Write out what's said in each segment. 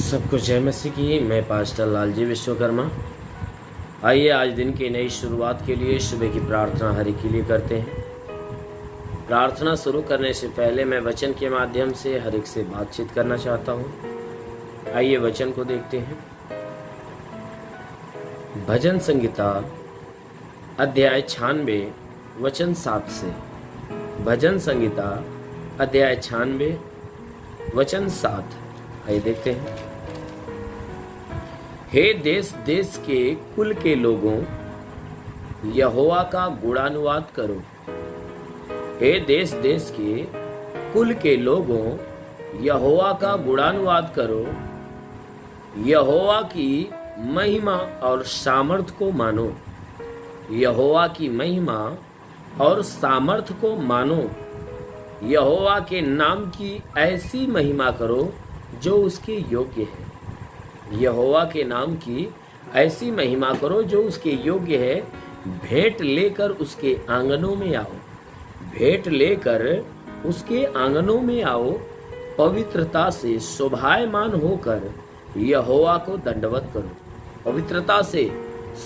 सबको जय मसीह की। मैं पास्टर लालजी विश्वकर्मा। आइए आज दिन की नई शुरुआत के लिए सुबह की प्रार्थना हरि के लिए करते हैं। प्रार्थना शुरू करने से पहले मैं वचन के माध्यम से हर एक से बातचीत करना चाहता हूँ। आइए वचन को देखते हैं। भजन संहिता अध्याय 96 वचन 7 से। भजन संहिता अध्याय 96 वचन 7। आइए देखते हैं। हे देश देश के कुल के लोगों, यहोवा का गुणानुवाद करो। हे देश देश के कुल के लोगों, यहोवा का गुणानुवाद करो। यहोवा की महिमा और सामर्थ को मानो। यहोवा की महिमा और सामर्थ को मानो। यहोवा के नाम की ऐसी महिमा करो जो उसके योग्य है। यहोवा के नाम की ऐसी महिमा करो जो उसके योग्य है। भेंट लेकर उसके आंगनों में आओ। भेंट लेकर उसके आंगनों में आओ। पवित्रता से शोभायमान होकर यहोवा को दंडवत करो। पवित्रता से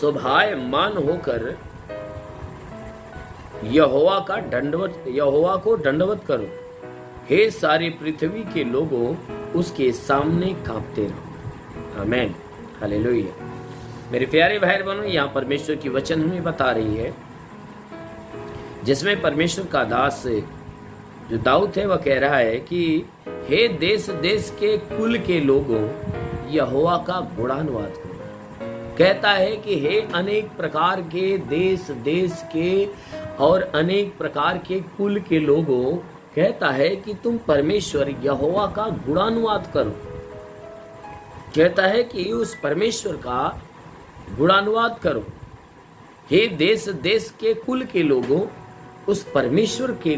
शोभायमान होकर यहोवा को दंडवत करो। हे सारी पृथ्वी के लोगों, उसके सामने कांपते रहो। आमेन, हालेलुया। मेरे प्यारे भाई बहनों, यहाँ परमेश्वर की वचन हमें बता रही है, जिसमें परमेश्वर का दास जो दाऊद है वह कह रहा है कि हे देश देश के कुल के लोगों, यहोवा का गुणानुवाद करो। कहता है कि हे अनेक प्रकार के देश देश के और अनेक प्रकार के कुल के लोगों, कहता है कि तुम परमेश्वर यहोवा का गुणानुवाद करो। कहता है कि उस परमेश्वर का गुणानुवाद करो। हे देश देश के कुल के लोगों, उस परमेश्वर के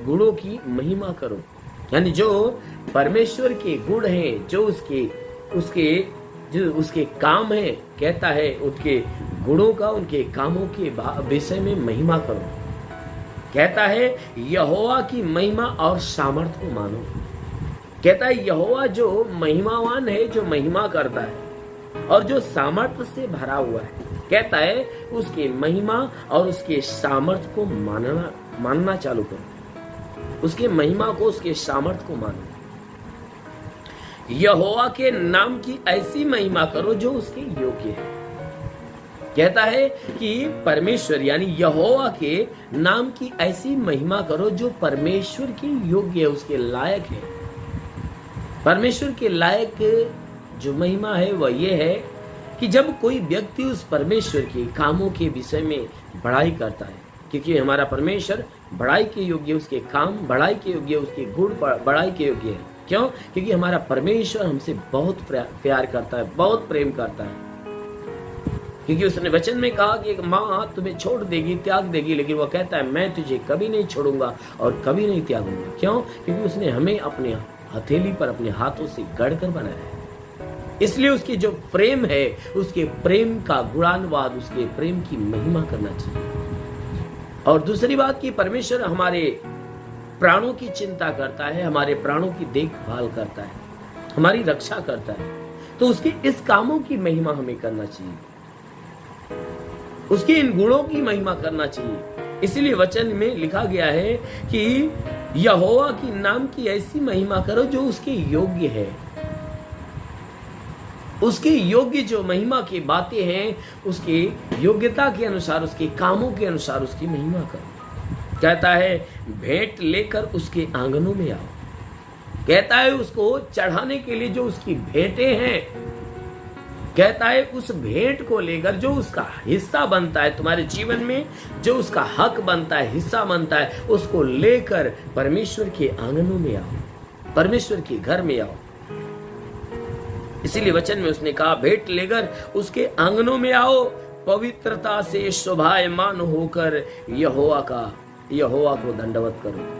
गुणों की महिमा करो। यानी जो परमेश्वर के गुण हैं, जो उसके काम है, कहता है उनके गुणों का, उनके कामों के विषय में महिमा करो। कहता है यहोवा की महिमा और सामर्थ को मानो। कहता है यहोवा जो महिमावान है, जो महिमा करता है और जो सामर्थ्य से भरा हुआ है, कहता है उसकी महिमा और उसके सामर्थ्य को मानना चालू करो। उसके महिमा को, उसके सामर्थ्य को मानो। यहोवा के नाम की ऐसी महिमा करो जो उसके योग्य है। कहता है कि परमेश्वर यानी यहोवा के नाम की ऐसी महिमा करो जो परमेश्वर के योग्य है, उसके लायक है। परमेश्वर के लायक जो महिमा है वह ये है कि जब कोई व्यक्ति उस परमेश्वर के कामों के विषय में बड़ाई करता है, क्योंकि हमारा परमेश्वर बड़ाई के योग्य, उसके काम बड़ाई के योग्य, उसके गुण बड़ाई के योग्य है। क्यों? क्योंकि हमारा परमेश्वर हमसे बहुत प्यार करता है, बहुत प्रेम करता है। क्योंकि उसने वचन में कहा कि एक माँ तुम्हें छोड़ देगी, त्याग देगी, लेकिन वो कहता है मैं तुझे कभी नहीं छोड़ूंगा और कभी नहीं त्यागूंगा। क्यों? क्योंकि उसने हमें अपने हथेली पर अपने हाथों से गढ़कर बनाया है। इसलिए उसकी जो प्रेम है, उसके प्रेम का गुणानुवाद, उसके प्रेम की महिमा करना चाहिए। और दूसरी बात कि परमेश्वर हमारे प्राणों की चिंता करता है, हमारे प्राणों की देखभाल करता है, हमारी रक्षा करता है। तो उसके इस कामों की महिमा हमें करना चाहिए, उसके इन गुणों की महिमा करना चाहिए। इसलिए वचन में लिखा गया है कि यहोवा की नाम की ऐसी महिमा करो जो उसके योग्य है। उसके योग्य जो महिमा की बातें हैं, उसकी योग्यता के अनुसार, उसके कामों के अनुसार उसकी महिमा करो। कहता है भेंट लेकर उसके आंगनों में आओ। कहता है उसको चढ़ाने के लिए जो उसकी भेंटें हैं, कहता है उस भेंट को लेकर जो उसका हिस्सा बनता है तुम्हारे जीवन में, जो उसका हक बनता है, हिस्सा बनता है, उसको लेकर परमेश्वर के आंगनों में आओ, परमेश्वर के घर में आओ। इसीलिए वचन में उसने कहा भेंट लेकर उसके आंगनों में आओ। पवित्रता से शोभायमान होकर यहोवा को दंडवत करो।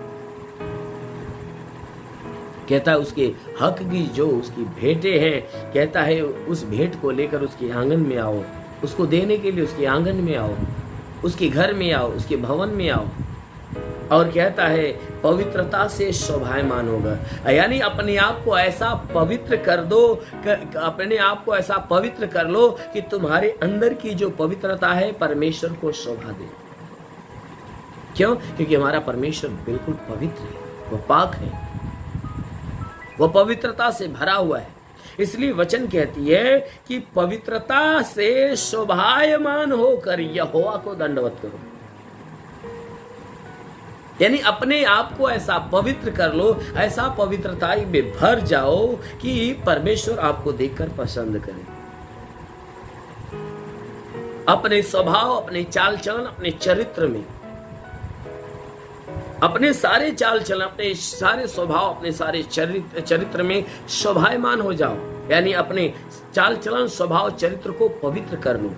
कहता है उसके हक की जो उसकी भेंटें हैं, कहता है उस भेंट को लेकर उसके आंगन में आओ। उसको देने के लिए उसके आंगन में आओ, उसके घर में आओ, उसके भवन में आओ। और कहता है पवित्रता से शोभायमान होगा। यानी अपने आप को ऐसा पवित्र कर दो, अपने आप को ऐसा पवित्र कर लो कि तुम्हारे अंदर की जो पवित्रता है परमेश्वर को शोभा दे। क्यों? क्योंकि हमारा परमेश्वर बिल्कुल पवित्र है, वो पाक है, वो पवित्रता से भरा हुआ है। इसलिए वचन कहती है कि पवित्रता से शोभायमान होकर यहोवा को दंडवत करो। यानी अपने आप को ऐसा पवित्र कर लो, ऐसा पवित्रता में भर जाओ कि परमेश्वर आपको देखकर पसंद करे। अपने स्वभाव, अपने चाल चलन, अपने चरित्र में, अपने सारे चाल चलन, अपने सारे स्वभाव, अपने सारे चरित्र में शोभायमान हो जाओ। यानी अपने चाल चलन, स्वभाव, चरित्र को पवित्र कर लो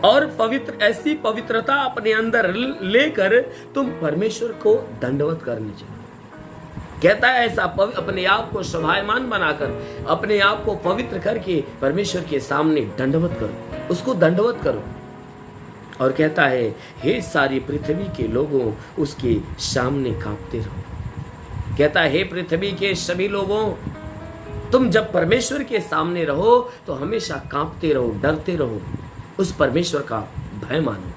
और पवित्र, ऐसी पवित्रता अपने अंदर लेकर तुम परमेश्वर को दंडवत करने चाहिए। कहता है ऐसा अपने आप को शोभायमान बनाकर, अपने आप को पवित्र करके परमेश्वर के सामने दंडवत करो, उसको दंडवत करो। और कहता है हे सारी पृथ्वी के लोगों उसके सामने कांपते रहो। कहता है हे पृथ्वी के सभी लोगों, तुम जब परमेश्वर के सामने रहो तो हमेशा कांपते रहो, डरते रहो, उस परमेश्वर का भय मानो।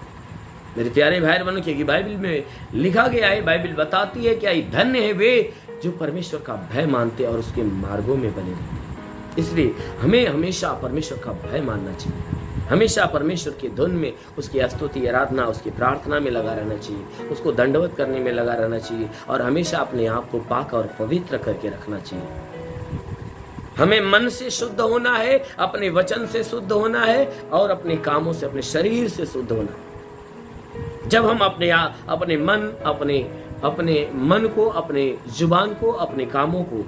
मेरे प्यारे भाई बहनों, क्योंकि बाइबल में लिखा गया है, बाइबल बताती है क्या धन्य है वे जो परमेश्वर का भय मानते और उसके मार्गों में बने रहते हैं। इसलिए हमें हमेशा परमेश्वर का भय मानना चाहिए, हमेशा परमेश्वर की धुन में, उसकी स्तुति, आराधना, उसकी प्रार्थना में लगा रहना चाहिए, उसको दंडवत करने में लगा रहना चाहिए और हमेशा अपने आप को पाक और पवित्र करके रखना चाहिए। हमें मन से शुद्ध होना है, अपने वचन से शुद्ध होना है और अपने कामों से, अपने शरीर से शुद्ध होना है। जब हम अपने मन को, अपने जुबान को, अपने कामों को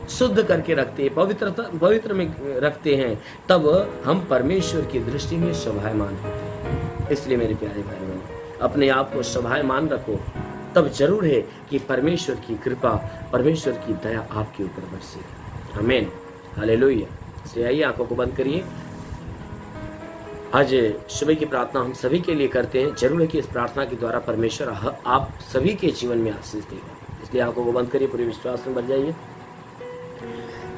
शुद्ध करके रखते हैं, पवित्र में रखते हैं, तब हम परमेश्वर की दृष्टि में शोभायमान होते हैं। इसलिए मेरे प्यारे भाई बहनों, अपने आप को शोभायमान रखो, तब जरूर है कि परमेश्वर की कृपा, परमेश्वर की दया आपके ऊपर बरसेगी। आमीन, हालेलुया। इसलिए आइए आंखों को बंद करिए। आज सुबह की प्रार्थना हम सभी के लिए करते हैं। जरूर है कि इस प्रार्थना के द्वारा परमेश्वर आप सभी के जीवन में आशीष देगा। इसलिए आंखों को बंद करिए, पूरे विश्वास में भर जाइए।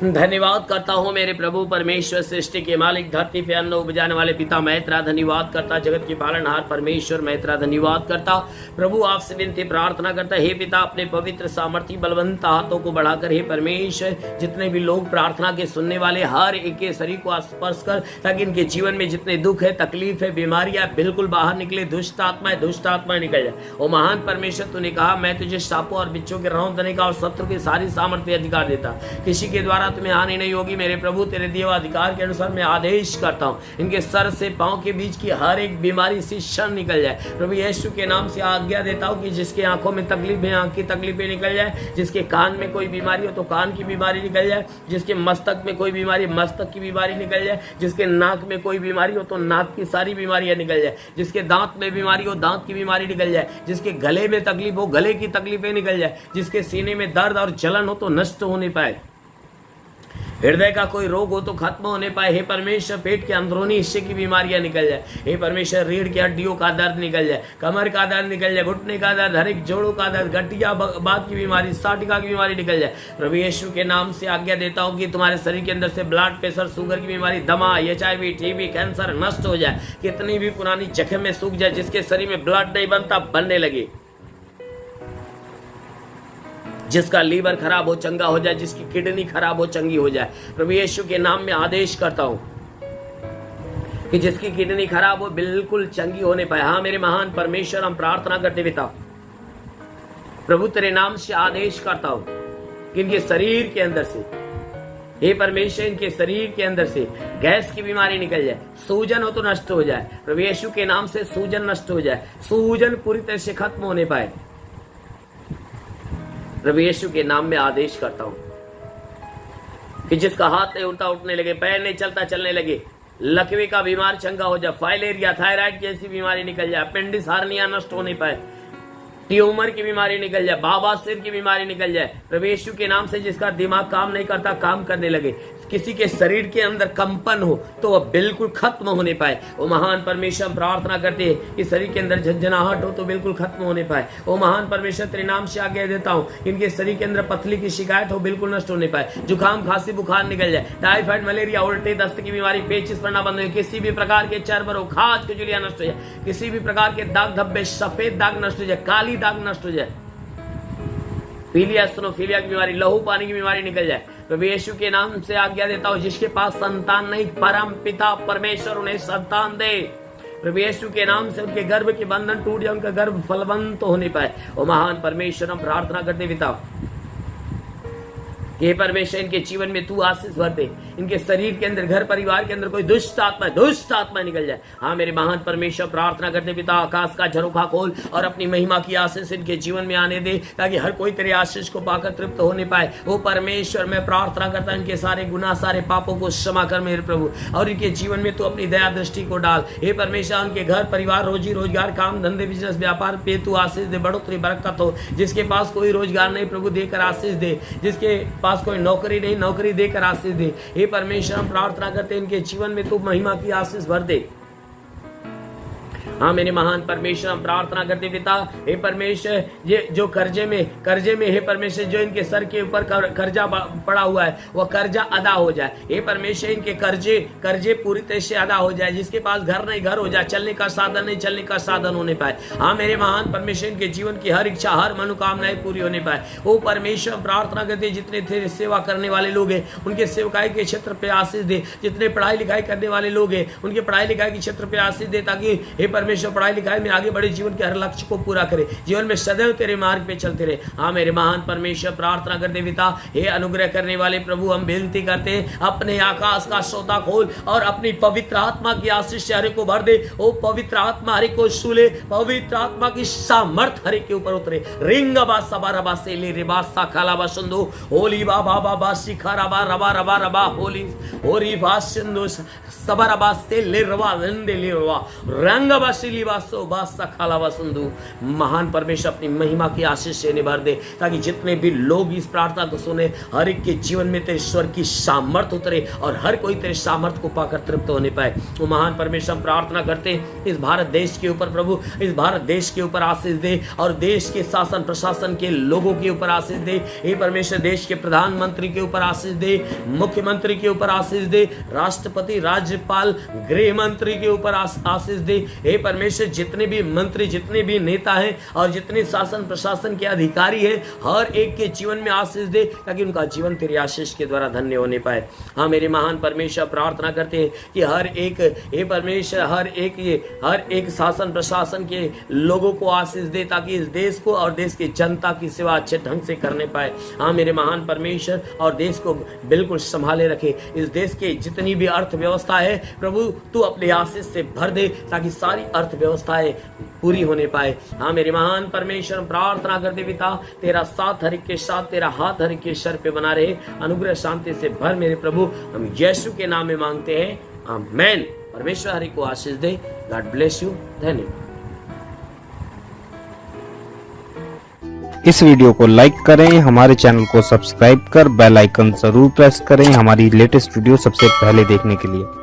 धन्यवाद करता हूँ मेरे प्रभु परमेश्वर, सृष्टि के मालिक, धरती पे अन्न उपजाने वाले पिता, मैं तेरा धन्यवाद करता। जगत के पालनहार परमेश्वर, मैं तेरा धन्यवाद करता। प्रभु आपसे विनती प्रार्थना करता, हे पिता, अपने पवित्र सामर्थ्य बलवंत हाथों को बढ़ाकर, हे परमेश्वर, जितने भी लोग प्रार्थना के सुनने वाले, हर एक के शरीर को स्पर्श कर, ताकि इनके जीवन में जितने दुख है, तकलीफ है, बीमारियां बिल्कुल बाहर निकले, दुष्ट आत्मा निकल जाए। ओ महान परमेश्वर, तूने कहा मैं तुझे सांपों और बिच्छों के रौंद देने का और शत्रु की सारी सामर्थ्य अधिकार देता, किसी के द्वारा तुम्हें हानि नहीं होगी। मेरे प्रभु, तेरे दिए अधिकार के अनुसार मैं आदेश करता हूँ, इनके सर से पांव के बीच की हर एक बीमारी से क्षण निकल जाए। प्रभु यीशु के नाम से आज्ञा देता हूँ कि जिसके आंखों में तकलीफ है, आंख की तकलीफें निकल जाए। जिसके कान में कोई बीमारी हो तो कान की बीमारी निकल जाए। जिसके मस्तक में कोई बीमारी, मस्तक की बीमारी निकल जाए। जिसके नाक में कोई बीमारी हो तो नाक की सारी बीमारियां निकल जाए। जिसके दांत में बीमारी हो, दांत की बीमारी निकल जाए। जिसके गले में तकलीफ हो, गले की तकलीफें निकल जाए। जिसके सीने में दर्द और जलन हो तो नष्ट होने पाए। हृदय का कोई रोग हो तो खत्म होने पाए। हे परमेश्वर, पेट के अंदरूनी हिस्से की बीमारियां निकल जाए। हे परमेश्वर, रीढ़ की हड्डियों का दर्द निकल जाए, कमर का दर्द निकल जाए, घुटने का दर्द, हर एक जोड़ों का दर्द, गठिया बात की बीमारी, साटिका की बीमारी निकल जाए। प्रभु यीशु के नाम से आज्ञा देता हूं कि तुम्हारे शरीर के अंदर से ब्लड प्रेशर, शुगर की बीमारी, दमा, HIV, TB, कैंसर नष्ट हो जाए। कितनी भी पुरानी जख्म में सूख जाए, जिसके शरीर में ब्लड नहीं बनता बनने लगे। जिसका लीवर खराब हो चंगा हो जाए, जिसकी किडनी खराब हो चंगी हो जाए। प्रभु यीशु के नाम में आदेश करता हूं कि जिसकी किडनी खराब हो बिल्कुल चंगी होने पाए। हाँ मेरे महान परमेश्वर, हम प्रार्थना करते पिता, प्रभु तेरे नाम से आदेश करता हूं कि इनके शरीर के अंदर से, हे परमेश्वर, इनके शरीर के अंदर से गैस की बीमारी निकल जाए। सूजन हो तो नष्ट हो जाए। प्रभु यीशु के नाम से सूजन नष्ट हो जाए, सूजन पूरी तरह से खत्म होने पाए। प्रभु यीशु के नाम में आदेश करता हूं कि जिसका हाथ नहीं उठता उठने लगे, पैर नहीं चलता चलने लगे, लकवे का बीमार चंगा हो जाए, फाइलेरिया, थायराइड की ऐसी बीमारी निकल जाए, अपेंडिक्स, हार्निया नष्ट होने पाए, ट्यूमर की बीमारी निकल जाए, बाबा सिर की बीमारी निकल जाए। प्रभु यीशु के नाम से जिसका दिमाग काम नहीं करता काम करने लगे, किसी के शरीर के अंदर कंपन हो तो वह बिल्कुल खत्म होने पाए। वो महान परमेश्वर हम प्रार्थना करते हैं कि शरीर के अंदर झंझनाहट हो तो बिल्कुल खत्म होने पाए। वो महान परमेश्वर तेरे नाम से आज्ञा देता हूँ, इनके शरीर के अंदर पथली की शिकायत हो बिल्कुल नष्ट होने पाए। जुकाम खांसी बुखार निकल जाए, टाइफाइड मलेरिया उल्टे दस्त की बीमारी पेचिश पड़ना बंद हो, किसी भी प्रकार के चर्म रोग खाज खुजलियां नष्ट हो जाए, किसी भी प्रकार के दाग धब्बे सफेद दाग नष्ट हो जाए, काली दाग नष्ट हो जाए, पीलिया स्टेनोफिलिया की बीमारी लहू पानी की बीमारी निकल जाए। प्रभु यीशु के नाम से आज्ञा देता हूं, जिसके पास संतान नहीं परम पिता परमेश्वर उन्हें संतान दे। प्रभु यीशु के नाम से उनके गर्भ के बंधन टूट जाए, उनका गर्भ फलवंत होने पाए। और महान परमेश्वर हम प्रार्थना करते पिता हे परमेश्वर इनके जीवन में तू आशीष भर दे, इनके शरीर के अंदर घर परिवार के अंदर कोई दुष्ट आत्मा निकल जाए। हाँ मेरे महान परमेश्वर प्रार्थना करते पिता आकाश का झरोखा खोल और अपनी महिमा की आशीष इनके जीवन में आने दे, ताकि हर कोई तेरे आशीष को पाकर तृप्त होने पाए। वो परमेश्वर मैं प्रार्थना करता इनके सारे गुनाह सारे पापों को क्षमा कर मेरे प्रभु, और इनके जीवन में तू अपनी दया दृष्टि को डाल। हे परमेश्वर उनके घर परिवार रोजी रोजगार काम धंधे बिजनेस व्यापार पे तू आशीष दे, बढ़ोतरी बरकत हो। जिसके पास कोई रोजगार नहीं प्रभु देकर आशीष दे, जिसके पास कोई नौकरी नहीं नौकरी देकर आशीष दे। हे परमेश्वर हम प्रार्थना करते हैं इनके जीवन में तू महिमा की आशीष भर दे। हाँ मेरे महान परमेश्वर हम प्रार्थना करते पिता हे परमेश्वर ये जो कर्जे में हे परमेश्वर जो इनके सर के ऊपर कर्जा पड़ा हुआ है वह कर्जा अदा हो जाए। हे परमेश्वर इनके कर्जे पूरी तरह से अदा हो जाए। जिसके पास घर नहीं घर हो जाए, चलने का साधन नहीं चलने का साधन होने पाए। हाँ मेरे महान परमेश्वर इनके जीवन की हर इच्छा हर मनोकामनाएं पूरी होने पाए। वो परमेश्वर प्रार्थना करते जितने थे सेवा करने वाले लोग हैं उनके सेवकाई के क्षेत्र पे आशीष दे, जितने पढ़ाई लिखाई करने वाले लोग हैं उनके पढ़ाई लिखाई के क्षेत्र पे आशीष दे, ताकि हे परमेश्वर पढ़ाई लिखाई में आगे बढ़े, जीवन के हर लक्ष्य को पूरा करे, जीवन में सदैव तेरे मार्ग पे चलते रहे। हाँ मेरे महान परमेश्वर प्रार्थना करते पिता हे अनुग्रह करने वाले प्रभु हम विनती करते हैं अपने आकाश का सोता खोल और अपनी पवित्र आत्मा की आशीष हरे को भर दे। ओ पवित्र आत्मा हरे को छूले, पवित्र आत्मा की सामर्थ हरे के ऊपर उतरे। रिंग बा सबारा बा से ले रे बा सा खाला बा संदो होली बा बा बा बा शिखा रबा रबा रबा रबा होली होरी बा सिंधु सबरा बा से ले रवा रंदे ले रवा रंग बा सिली बा सो बा सा खाला बा संदु। महान परमेश्वर अपनी महिमा की आशीष से निभर दे, ताकि जितने भी लोग इस प्रार्थना को सुने हर एक के जीवन में तेरे ईश्वर की सामर्थ उतरे और हर कोई तेरे सामर्थ को पाकर तृप्त होने पाए। वो महान परमेश्वर प्रार्थना करते इस भारत देश के ऊपर प्रभु, इस भारत देश के ऊपर आशीष दे और देश के शासन प्रशासन के लोगों के ऊपर आशीष दे। हे परमेश्वर देश के प्रधानमंत्री के ऊपर आशीष दे, मुख्यमंत्री के ऊपर आशीष दे, राष्ट्रपति राज्यपाल गृह मंत्री के ऊपर आशीष दे। हे परमेश्वर जितने भी मंत्री जितने भी नेता हैं और जितने शासन प्रशासन के अधिकारी हैं हर एक के जीवन में आशीष दे, ताकि उनका जीवन तेरी आशीष के द्वारा धन्य होने पाए। हाँ मेरे महान परमेश्वर प्रार्थना करते हैं कि हर एक हे परमेश्वर हर एक शासन प्रशासन के लोगों को आशीष दे, ताकि इस देश को और देश की जनता की सेवा अच्छे ढंग से करने पाए। हाँ मेरे महान परमेश्वर और देश को बिल्कुल संभाले रखे। इस देश के जितनी भी अर्थव्यवस्था है प्रभु तू अपने आशीष से भर दे, ताकि सारी अर्थव्यवस्थाएं पूरी होने पाए। हाँ मेरे महान परमेश्वर प्रार्थना करते पिता तेरा साथ हर एक के साथ, तेरा हाथ हर एक के सर पे बना रहे, अनुग्रह शांति से भर मेरे प्रभु। हम यीशु के नाम में मांगते हैं, आमीन। परमेश्वर हर एक को आशीष दे। God bless you. धन्यवाद। इस वीडियो को लाइक करें, हमारे चैनल को सब्सक्राइब कर बेल आइकन जरूर प्रेस करें हमारी लेटेस्ट वीडियो सबसे पहले देखने के लिए।